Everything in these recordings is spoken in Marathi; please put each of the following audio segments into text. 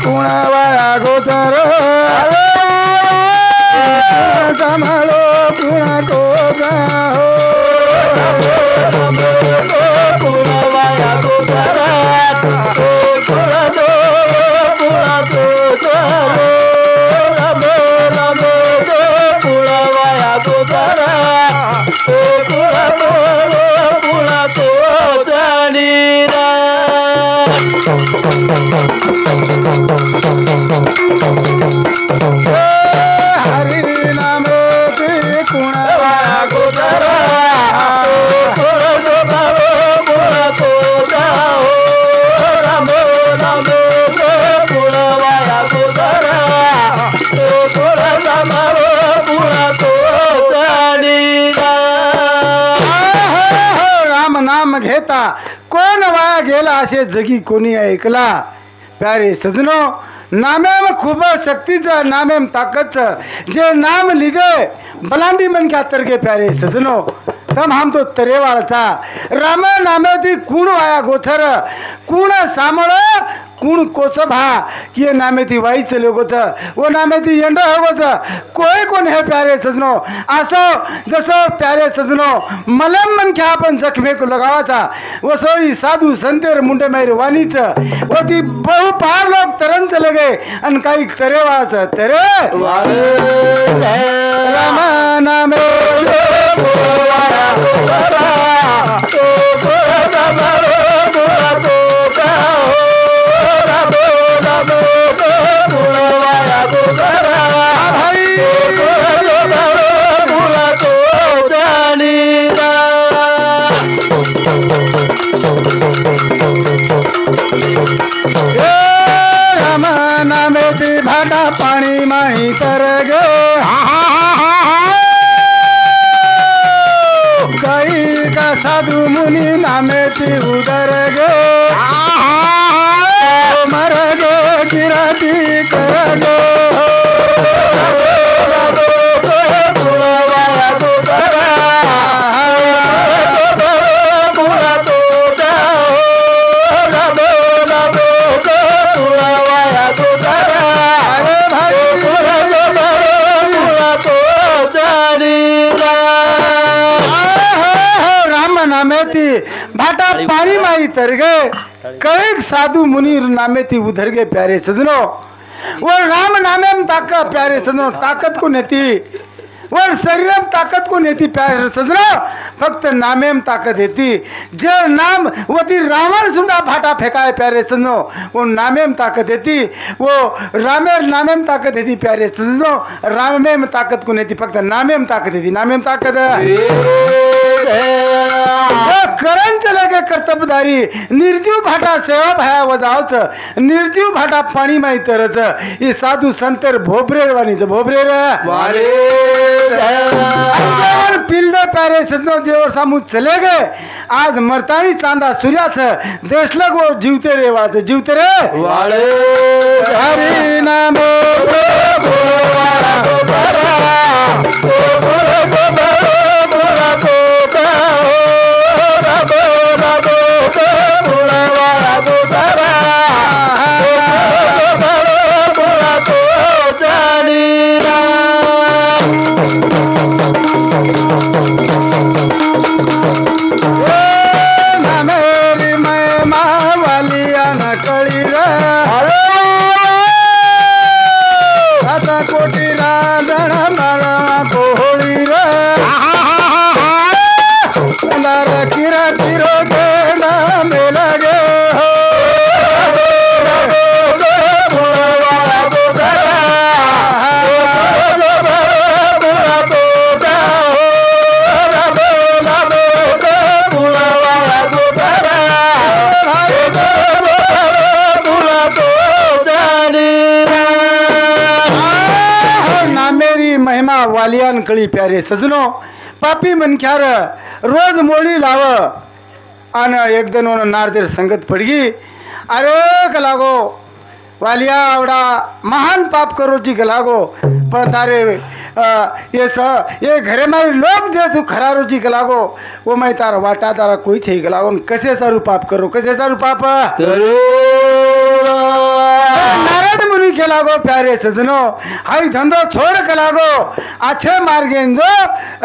कुणावाया गोचर सांभाळो कुणा को जाओ कुणावाया गोचर कुणा दो कुणा को जाओ कुणावाया गोचर कुणा को जानी हरि नाम कुणावाया गोचर को जाओ राम नाम कुणावाया गोचर को जानी राम नाम घेता कोण वाया गेला असे जगी कोणी ऐकला प्यारे सजनो नामेम खूब शक्तीचं नामेम ताकदचं जे नाम लिदे बलांडी मन क्या तरगे प्यारे सजनो तम हम तो तरेवाळचा राम नामेती कुण वाया गोथर कुण सामळ कुण कोच भा किए नामेती वाईच लोगोच वो नामेती यंड होगोच कोई कोण है प्यारे सजनो असो जसो प्यारे सजनो मलम मन क्या आपण जखमे को लगावाचा वो सोई साधू संतेर मुंडे मैर वाणीच वो ती बहु पार लोग तरंच लगे अन काही तरेवाच तरे राम नामे राम नामे ती भाटा पाणी माही तर गे काही का साधू मुनी नामे ती उदर गे मर गे किराती कर गे नामेती भाटा पानी माई तर गए कई साधु मुनि नामेती उधर गए प्यारे सजनो वो राम नामे में ताकत प्यारे सजनो ताकत को नेती वो शरीर ताकत को नेती प्यारे सजनो फक्त नामे में ताकत देती जे नाम वो ती रावण सुद्धा भाटा फेकाय प्यारे सजनो वो नामे में ताकत देती वो रामेर नामे में ताकत देती प्यारे सजनो रामे में ताकत को नेती फक्त नामे में ताकत देती नामे में ताकत करण चला के कर्तव्यधारी निर्जीव भाटा सेवा भाया वजावच निर्जीव भाटा पाणी माई तरच ये साधू संतर भोबरेर वाणीच भोबरेर पिल्द प्यारे सजनो जेवर सामू चले गए आज मरतानी चांदा सूर्याच देशलग वो जीवते रे वाच जीवते रे हरि नाम वालियान कळी प्यारे सजनो पापी मनख्यार रोज मोडी लाव आन एक दिन नारदेर संगत पडगी अरे कलागो वालिया आवडा महान पाप करो जी गलागो पण तारे ये घरे मारी लोग जे तू खरा रोजी गलागो वो मैं तारा वाटा तारा कोई छे गलागो कसे सारू पाप करो कसे सारू पाप करो लागो प्यारे सजनो हाई धंधो छोड़ के लागो अच्छे मार्गे जो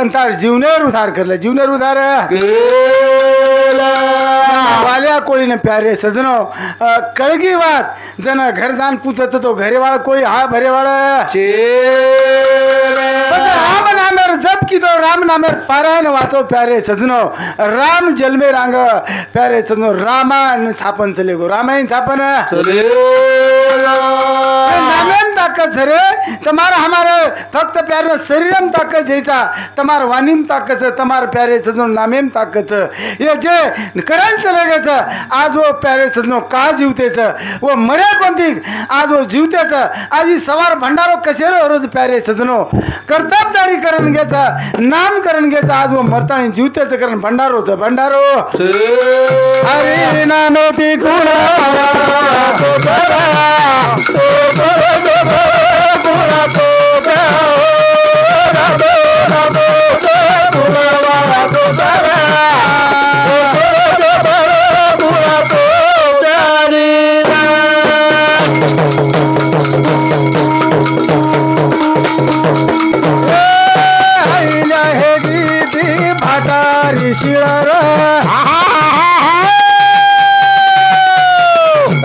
अंतर जीवनेर उधार कर ले जीवनेर उधार वाल्या कोई ने प्यारे सजनो कड़गी बात जना घर जान पूछत तो घरे वाला कोई हा भरे वाला राम नामेर जप की तो राम नामेर पारायण वाचो प्यारे सजनो राम जल में रांग प्यारे सजनो रामायण छापन चले गो रामायण छापन नामेम ताकत रे तुम्हारा हमारे फक्त प्यारे शरीरम ताकत जैसा तुम्हारा वाणीम ताकत तुम्हारे प्यारे सजनो नामेम ताकत ये जे करण चले गए आज वो प्यारे सजनो का जीवतेच वो मरे कोणती आज वो जीवतेच आज ही सवार भंडारो कशेरो रोज प्यारे सजनो कर्तव्यदारी करण घ्यायचा नाम करण घ्यायचा आज वो मरता आणि जीवतेच करण भंडारोच भंडारो हरी नामेती गुणा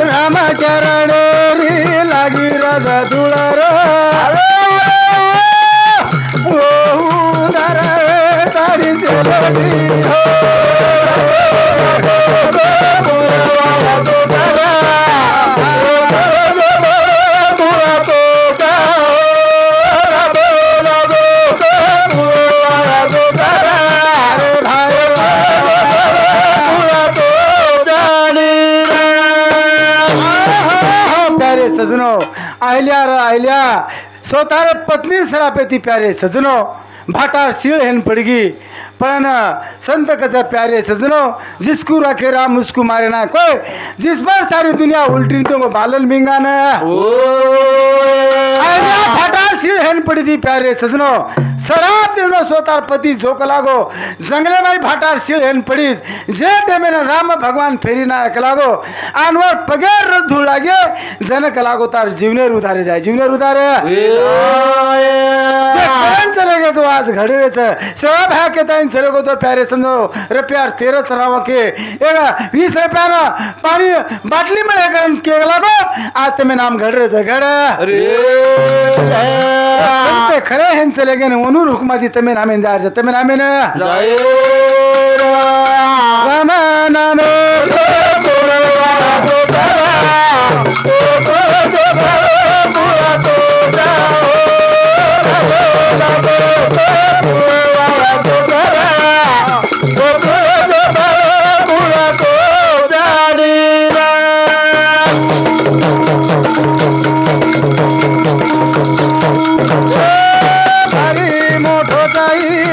रामचरण री लागी राजा तुळार तारी सजनो आयल्या र आयल्या स्वतः पत्नी सरापेती प्यारे सजनो भाटार शीळ हेन पड़गी पण संत कचा प्यारे सजनो जिसको रखे राम उसको मारे ना कोई जिस पर सारी दुनिया उल्टी तो बालल मिंगा न भाटार शीळ हेन पड़ी थी प्यारे सजनो शराब देनो स्वतार पति झोक लागो जंगले में भाटार शीळ हेन पड़ीस जे टेमे राम भगवान फेरी ना लागो आनवर पगेर धूळ लागे जनक लागो तार जीवनेर उधारे जाए जीवनेर उधारे चले गए तो आज घड़े सेवा भा के ताइन चले गो तो प्यारे समझो रुपया 13 चराव के 20 रुपया ना पानी बाटली में लेकर के लागो आज ते में नाम घड़ रहे घड़ खरे हैं चले गए वनूर हुक्मा दी तमें नामे जार जाते में नामे ना राम नाम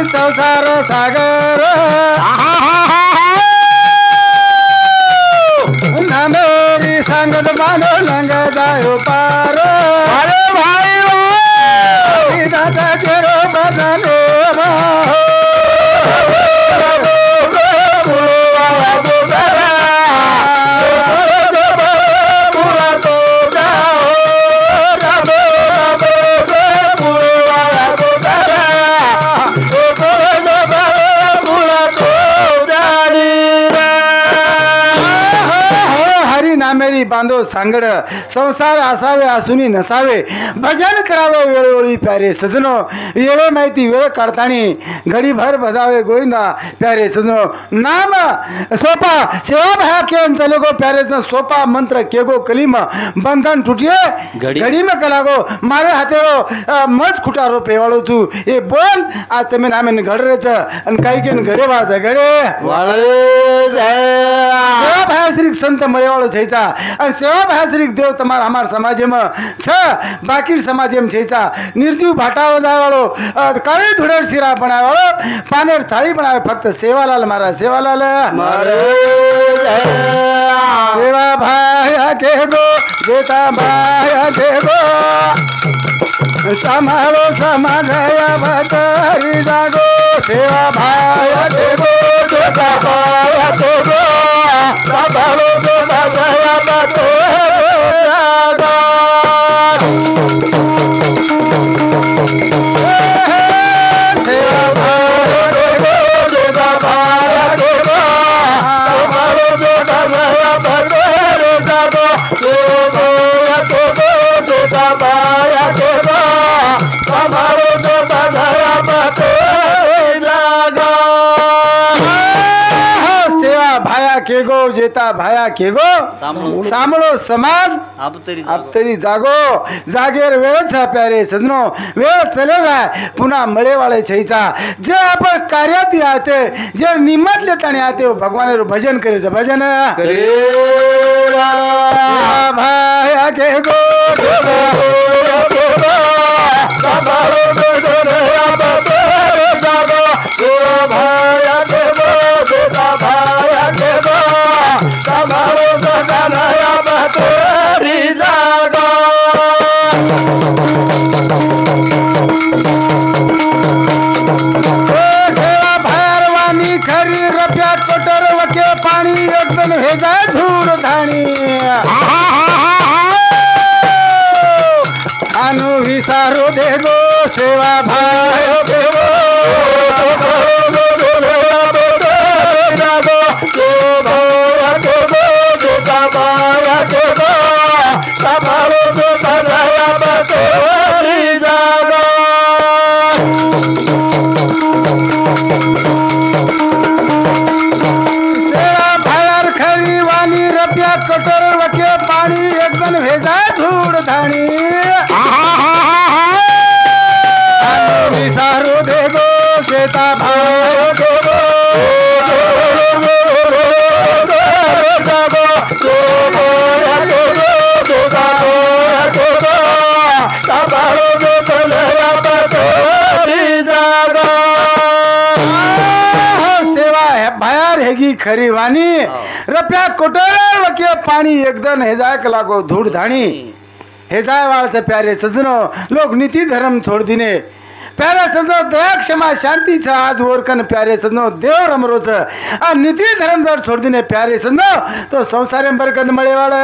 संसार सागर मेरी संगत मानो लंग जायो पार अरे भाई दादा केरो बदले मेरी बांधो सांगड संसार असावे असूनी नसावे भजन करावे वेळोवेळी प्यारे सजनो वेळ माहिती वेळ काढतानी घडीभर भजावे गोविंदा प्यारे सजनो नाम सोपा सेवा भया के चले गो प्यारे सजनो सोपा मंत्र के गो कलीम बंधन टूटिए घड़ी में कलागो मारे हाथेरो मज खुटारो पेवाळो तू ए बोल आज तमे नामे घड रेच अन काही के घडे वाज घडे सेवा भया श्री संत मळेवाळो छैचा और सेवा भाश्रिक देव तमारा हमार समाज में छ बाकी समाज में छैसा निर्जीव भाटा जाए वालो काली धुड़ेर सिरा बनाए वालो पानेर थाली बनाए फक्त सेवालाल मारा सेवालाल सेवा भाया के गो जेता भाया के गो समारो समाजया भतरी जागो सेवा भाया के गो जेता भाया के गो समारो समाजया भतरी जागो केगो जेता भाया केगो सांभळो समाज आप तरी जागो जागेर वेळच हा प्यारे सजनो वेळ चलेला पुन्हा मळेवाळे छईचा जे आपण कार्यात आते जे निमतले तणे आते भगवान भजन करेचं भजन भाया केगो खरी रप्या कटर वके पाणी एकदम हे जाय धूर धाणी अनु विसारो देगो सेवा भाय देगो कटोर वके पाणी एकदम भेजा धूळ धाणी विसारो देगो शेता भाव देगो बाहेर हेगी खरी वाणी रप्या कोटोर वके पाणी एकदम हेजाक लागो धूड़ धाणी हेजाय वाळते प्यारे सजनो लोक नीति धर्म छोड़ दिने प्यारे सजनो दया क्षमा शांति छ आज ओरकन प्यारे सजनो देव रमरोच आ नीति धर्म जर छोड़ दिने प्यारे सजनो तो संसार में बरकत मळे वाला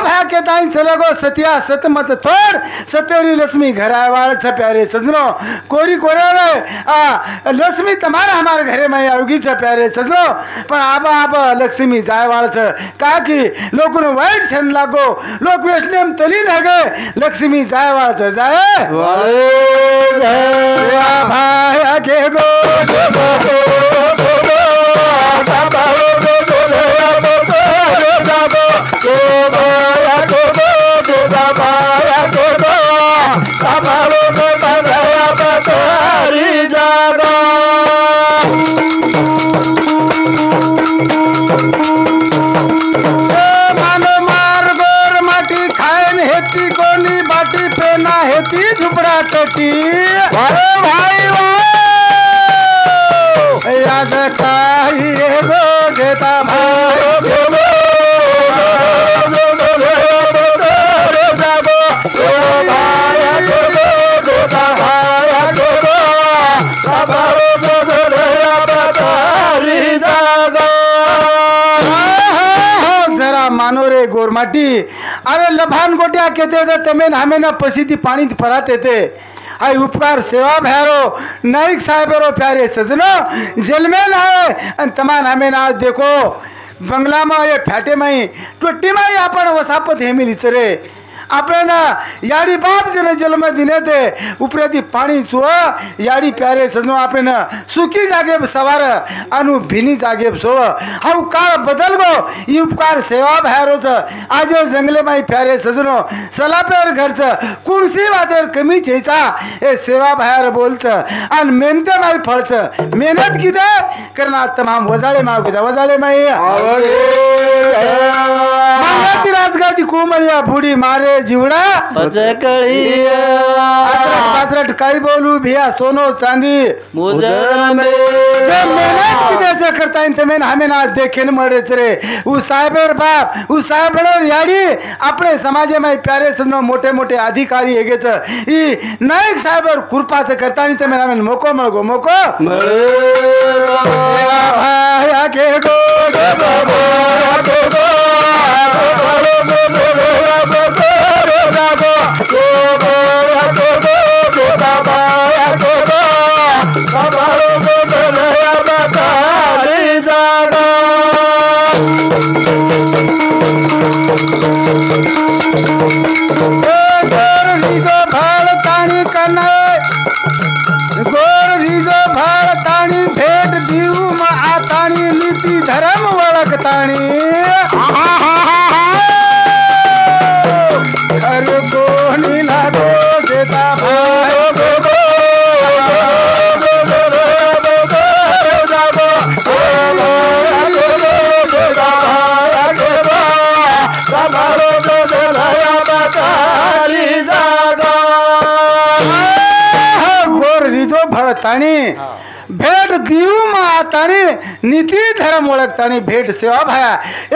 भया के ताई चले गो सतिया सतमत थोड़ सतेरी लक्ष्मी घर आए वाले छ प्यारे सजनो कोरी कोरे आ लक्ष्मी तुम्हारा हमारे घरे में आउगी छ प्यारे सजनो पण आबा लक्ष्मी जाय वाले छ का की लोकन वाइट छन लागो लोक वैष्णव तली न गए लक्ष्मी जाय वाले छ जाए भाई के गो झुपड़ा कटी भाई याद काई गो जेता भाई जरा मानो रे गोरमाटी अरे लभान गोट्या कहते तमें हमें ना पसीती पानी परात थे आई उपकार सेवा भैरो नाइक साहेबरो प्यारे सजनो जेल में ना है तमान हमें ना देखो बंगला में ये फैटे में टोटी में आपण वसापत हे मिली रे આપણે ના યાડી બાપ જેને જન્મ દિને તે ઉપરેથી પાણી સુવા યાડી પ્યારે સજનો આપણે ના સુકી જાગે સવાર આનું ભીની જાગે સો હાઉ કાળ બદલ ગો ઈ ઉપકાર સેવા ભેરો છે આજે જંગલે માં પ્યારે સજનો સલાપેર ઘર છે કુણસી વાતેર કમી છેचा એ સેવા ભેર બોલ છે અને મહેનતે માં ફળ છે મહેનત કીધે કરના તમામ વજાળે માં આવકે વજાળે માં આવડે मांगाती राजगादी कोमलिया बूढ़ी मारे जीवड़ा पचकड़िया पात्रट काई बोलू भिया सोनो चांदी मुजर में मेहनत किधर से करता इन तमें हमें ना देखे न मरे रे उ साहेबर बाप उ साहेबर याडी अपने समाज में प्यारे सजनो मोटे मोटे अधिकारी हेगे छ ई नायक साहेबर कृपा से करता नी तमें हमें मोको मळगो मोको भाई आके गो गोर रीजो भाड़ तानी भेट दीऊ मा पाहतानी भेट देऊ मग आतानी नीति धर्म ओळखतानी भेट सेवा भाया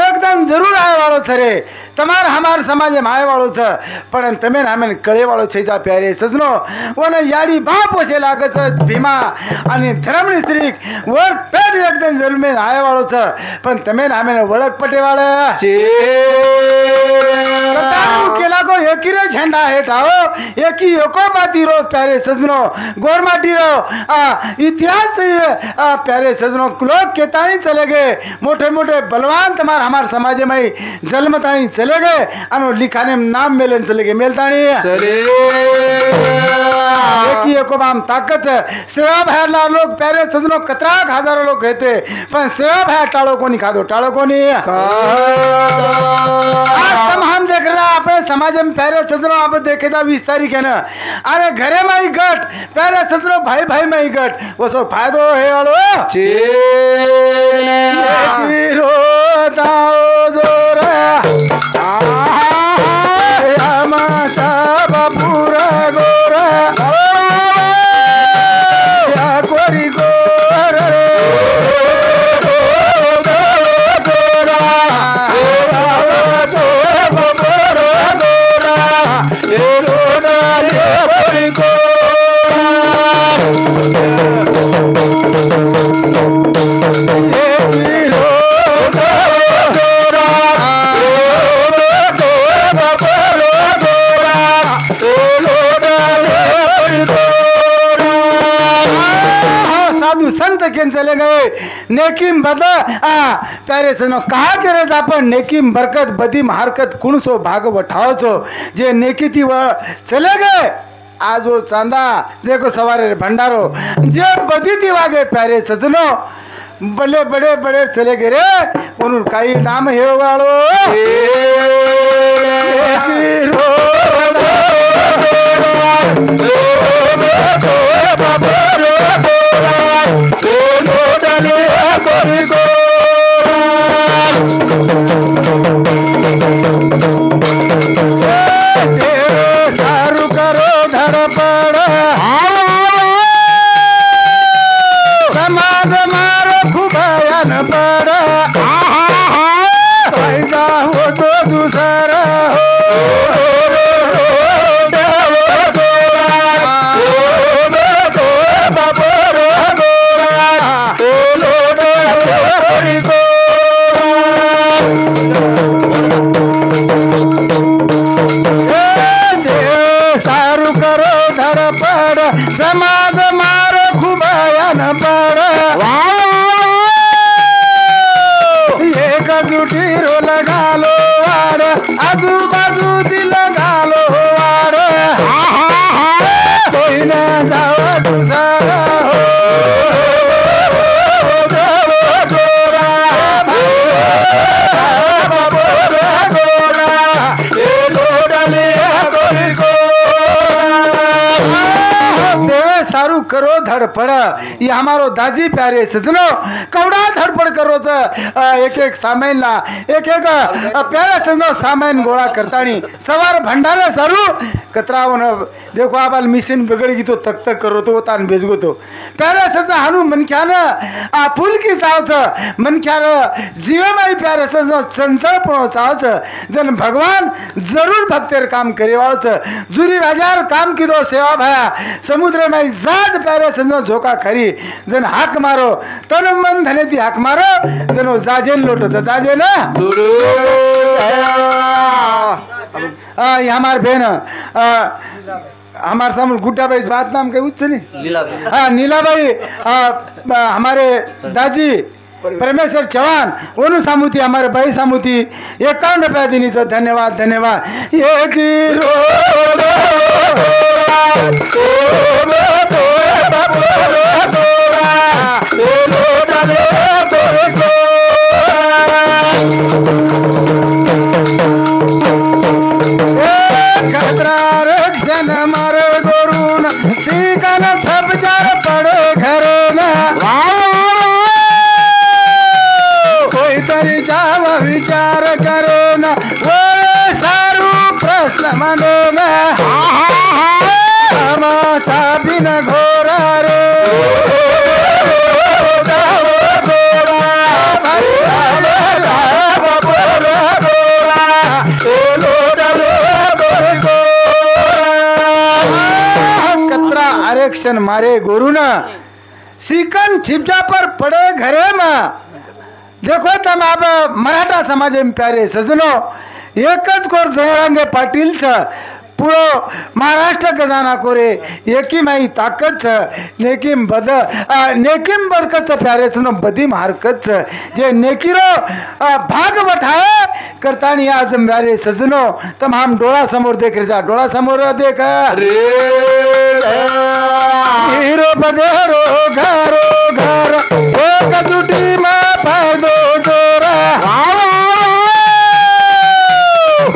एकदम जरूर आए वालो थरे तमार हमार समाज में आए वालो छ पण तमें हमें कळे वालो छे जा प्यारे सजनो वन याडी बाप वसे लागत भीमा आणि धर्म स्त्री वर पेट एकदम जरूर में आए वालो छ पण तमें हमें ओळख पटे वाला केला को एकी रे झंडा हेठाओ एकी एको बाती रो प्यारे सजनो गोरमाटी रो इतिहास प्यारे सजनों लोग केतानी चले गए मोटे मोटे बलवान तुम्हार हमारे समाज में जन्मतानी चले गए अनु लिखाने में नाम मेलन चले गए मेलतानी एको बाम ताकत सेवा भैरला लोग प्यारे सजनों कतराक हजारों लोग कहते पर सेवा भैर टाड़ो को नहीं खा दो टाड़ो को नहीं आज हम देख रहे हैं अपने समाज में प्यारे सजनों आप देखे जा 20 तारीख है ना अरे घरे में ही गट प्यारे सजनों भाई भाई में ही गट वो सब फायदो है वालो रो दाओ जोरा सब पूरा गोरा या कोरी गोरा संत केन चले गए नेकीम बदा प्यारे सनो कहा करे आपण नेकीम बरकत बदीम हरकत कुणसो भाग वठावचो जे नेकी थी चले गए आज वो चांदा देखो सवारे भंडारो जे बदी थी वागे प्यारे सजनो बड़े बड़े बड़े चले गए रे उन काई नाम हे वालो सारू करो धड़पड़ समाज मारो खुबयन पड़ पैसा हो तो दूसरा समाज मारो खुबयन पड़ एक जुटी रो लगा लो आड़ आजू बाजू दी लगा लो आड़ कोई न जाओ दूसरा सारू करो धड़पड़ ये हमारो दाजी प्यारे सजनो कवड़ा धड़पड़ करो एक एक सामान ला एक एक प्यारे सजनो सामान गोड़ा करतानी सवार भंडारे सारू कतरावन देखो आप मिशन बिगड़ गई तो तक तक करो तो तान भेज गो तो प्यारे सजनो हानु मन क्या ना फूल की चाव मन क्या जीवे में प्यारे सजनो चंचल पड़ो चाव जन भगवान जरूर भक्तेर काम करे वालो जुरी राजार काम की दो सेवा भया समुद्र में जाज प्यारे सजनो झोका खरी जन हाक मारो तन मन धने दी हाक मारो जनो जाजेन लोटो जाजे ना ये हमार बहन हमारे सामने गुड्डा भाई बात नाम के उच्च नहीं हाँ नीला भाई हमारे दाजी परमेश्वर चौहान ओनु सामुती हमारे भाई सामुती 51 रुपया दिनी तो धन्यवाद धन्यवाद ये गिरो मारे गोरून सीकन सब चार पड़े घर कोई तरी जाव विचार करो न वो सारू प्रश्न मनो न बिन घोरा रे एक क्षण मारे गोरुन सिकन छिपजा पर पड़े घरे में। देखो तम आप मराठा समाज में प्यारे सजनो एकच कोर जयरंगे पाटील छ पूरो महाराष्ट्र खजाना कोरे एकी माई ताकत छ नेकीम बरकत छ प्यारे सजनो बदी हरकत छ जे नेकीरो भाग बठाए करतानी आज प्यारे सजनो तम हम डोळा समोर देख रे जा डोळा समोर देख रे हीरो बदेरो घरो घर एक जुटी में फायदो जोरा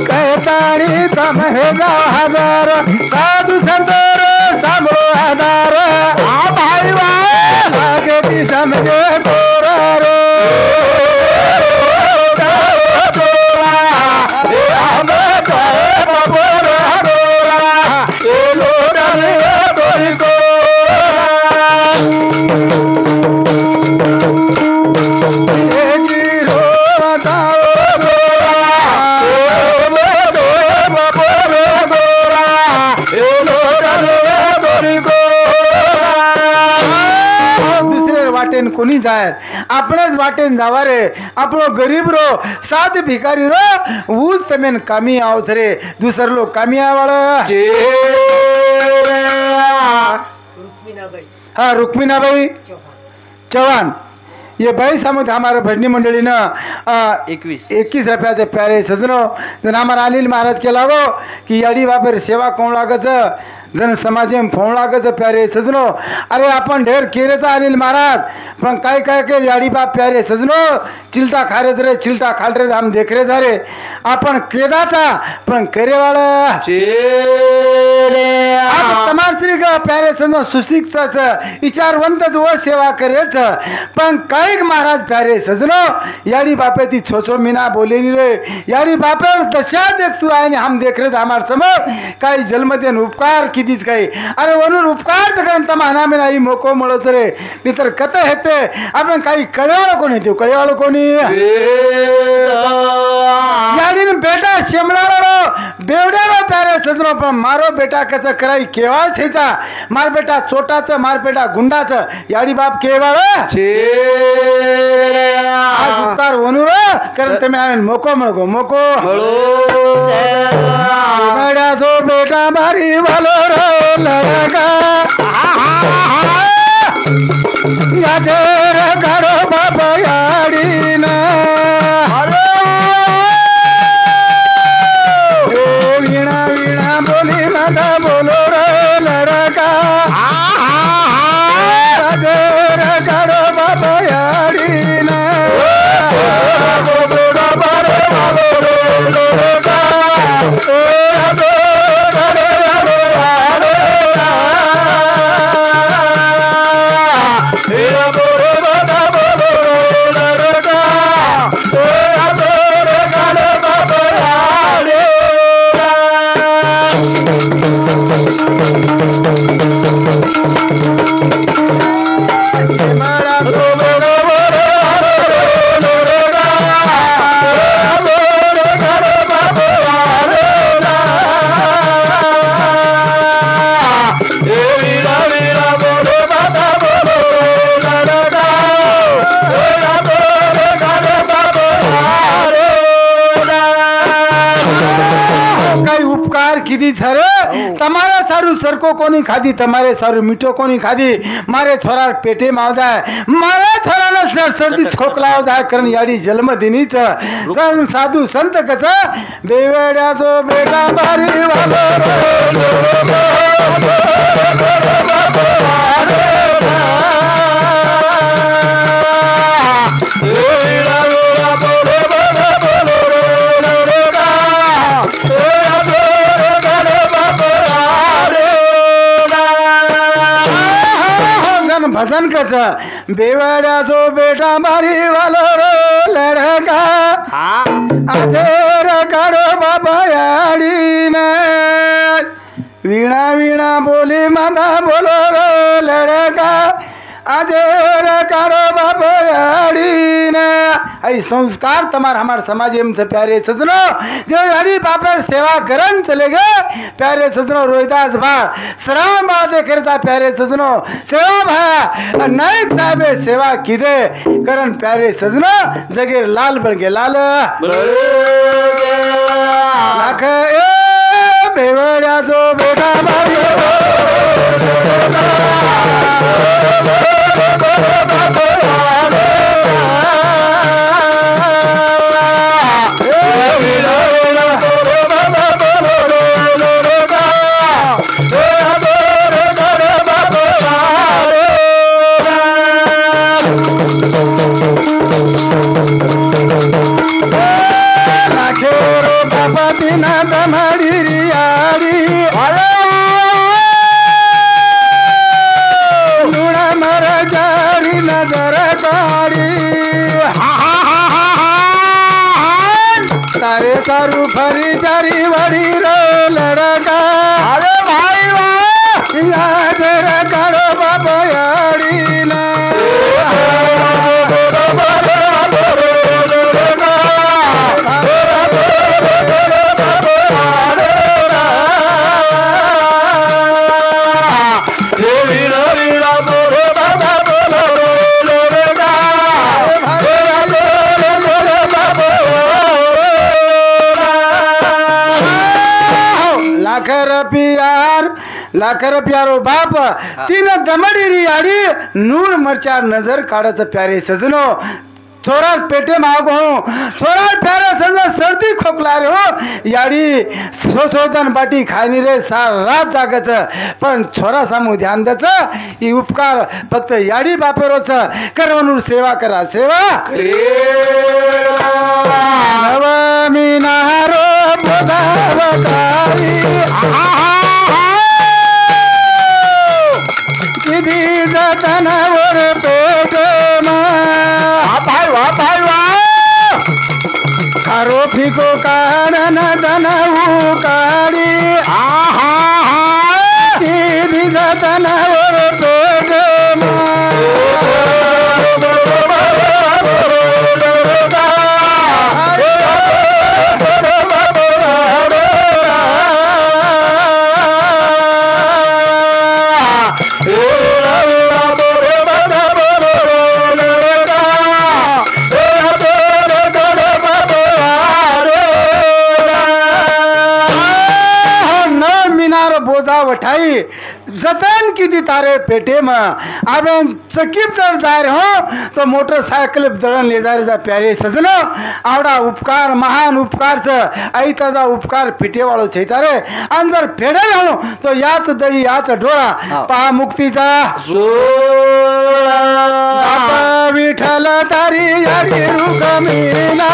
कहतानी तम हेगा हजार साधु संतोर सांभळो आधार भाई लागे ती समझे तोरा रे कोणी जाय आपणच वाटेन जावा रे आपलो गरीब रो साध भिकारी रो ऊस तमेन कामी आवत रे दुसर लोग कामी आवाळ हाँ रुक्मिणाबाई चौहान ये भाई समझ हमारे भजनी मंडली ना 21 रुपया से प्यारे सजनो जन हमारा अनिल महाराज के लागो कि याडी वापर सेवा कोण लागत जन समाज में फोन लागत प्यारे सजनो अरे अपन ढेर केरेचा अनिल महाराज पण काय काय के याडी बाप प्यारे सजनो चिलटा खारे रे चिलटा खाल रे हम देख रे जा रे आपण केदाचा पण करेवाळा तमार श्री का प्यारे सजनो सुशिक्षित विचारवंतच व सेवा करेच पण काय महाराज प्यारे सजनो याडी बापे ती छोछो मीना बोलेनी रे याडी बापे दशा देख तू आहे हम देख रे हमार समोर काही जन्मदेन उपकार कितीच काही अरे वरून उपकार तर करन तमाना में नाही मोको मळच रे नितर कत हेते आपण काही कळवाळ कोणी ते कळवाळ कोणी याडी बेटा शेमलाळो बेवड्यारो प्यारे सजनो पण मारो बेटा कच कराई केवाळ छेचा मार बेटा छोटाच मार बेटा गुंडाच याडी बाप केवाळ आज उपकार वनू रे कारण तुम्ही आम्ही मोको मळगो मोको बेटा सो बेटा मारी वालो रे लड़का याचे रे गाडो बाबा याडी ना वीणा वीणा बोली माता बोलो रे लड़का याचे रे गाडो बाबा याडी ना किदी छरे તમારે સારું સરકો કોની ખાધી તમારે સારું મીઠો કોની ખાધી મારે છોરા પેટે માં આવ જાય મારે છોરાને શરદી ખોકલા આવ જાય કરણ યાડી જન્મદિની છે સં સાધુ સંત કચ બેવડ્યા છો બેટા મારી વાલો भजन कच बेवड़ा सो बेटा मारी वालो रो लड़का आजे रकाड़ो बाबा याड़ी ने वीणा वीणा बोली माता बोलो रो लड़का अजेर कारो बापड़ी ने आई संस्कार तमार हमार समाज एम से प्यारे सजनो जो हरी बापर सेवा करन चले गए प्यारे सजनो रोहिदास भा सराम बाते करता प्यारे सजनो सेवा भा नायक साहब सेवा किदे करन प्यारे सजनो जगीर लाल बन गए लाल लाख ए बेवड्या जो बेटा तारे सारू फरी चारी वरी रो लड़का अरे भाई वाह याद करो बाबयाड़ी ना लाखर प्यारो बाप तीन दमडी रियाडी नून मरचा नजर काढायचं प्यारे सजनो थोड़ा पेटे मागो थोड़ा प्यारा सजना सर्दी खोकला रे हो याडी सोसोदन बाटी खायनी रे सार रात जागच पण छोरा सामू ध्यान द्याच ही उपकार फक्त याडी बापेरोच करवनूर सेवा करा सेवा नवमी नारो बोधावतारी किती जतनावर पेटमा खारो फिको कारण दनऊ काढी किती जतनावर पेटमा वठाई जतन किती तारे पेटे में अब चकीप जर जाए हो तो मोटरसाइकिल दळण ले जाए जा प्यारे सजनो आवडा उपकार महान उपकार आई ताजा उपकार पिटे वाळो छै तारे आणि जर फेडेल हो तो याच दही याच डोळा पहा मुक्तीचा बापा विठ्ठल तारी यारी रुक्मिणीला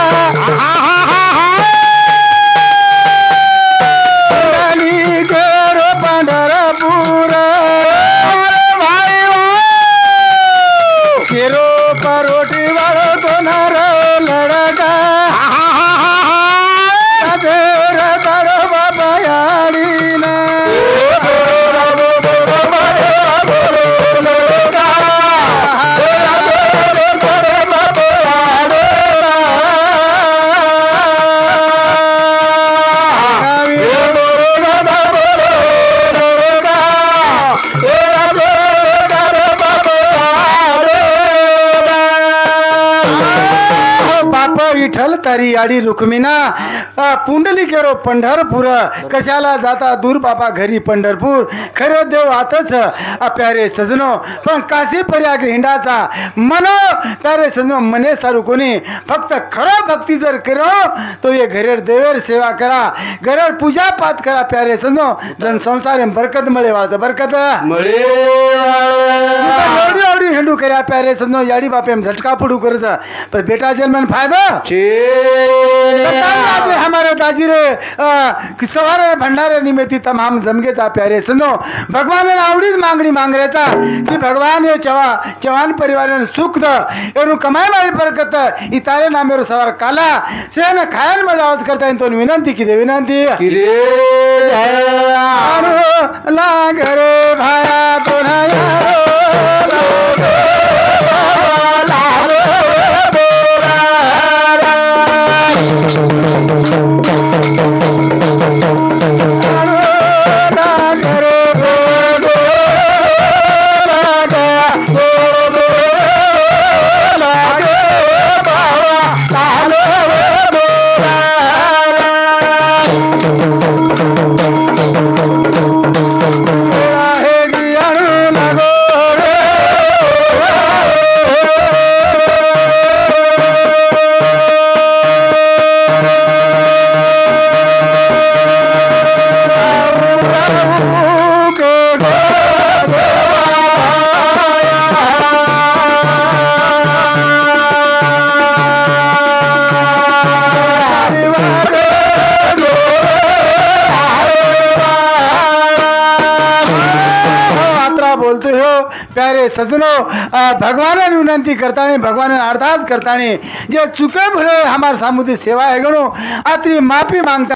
विठ्ठल तारी याडी रुक्मिणा पुंडली केरो पंढरपूर कशाला जाता दूर बाबा घरी पंढरपूर खरे देव आताच प्यारे सजनो पण काशी पर्याग हिंडाचा मनो प्यारे सजनो मने सारू कोणी फक्त खरा भक्ती जर करो तो ये घरेर देवेर सेवा करा घरेर पूजा पाठ करा प्यारे सजनो जन संसार में बरकत मळे वाळत बरकत मळे एवढी एवढी हिंडू करा प्यारे सजनो याडी बापे हम झटका पडू करज पर बेटा जन्मन फायदा हमारे दाजी रे सवार भंडारे निमित्ती तमाम जमगे था प्यारे सुनो भगवान ने आवड़ी मांगनी मांग रहा था कि भगवान ये चवान परिवार ने सुख द एनु कमाई वाली बरकत इतारे ना मेरो सवार काला से न खायल में आवाज करता है तो विनंती की दे विनंती ला घरे भाया तो ना यारो प्यारे सजनो भगवान ने विनंती करता नहीं भगवान ने अरदास करता नहीं जे चुके भले हमारे सामुदी सेवा है गणो अति माफी मांगता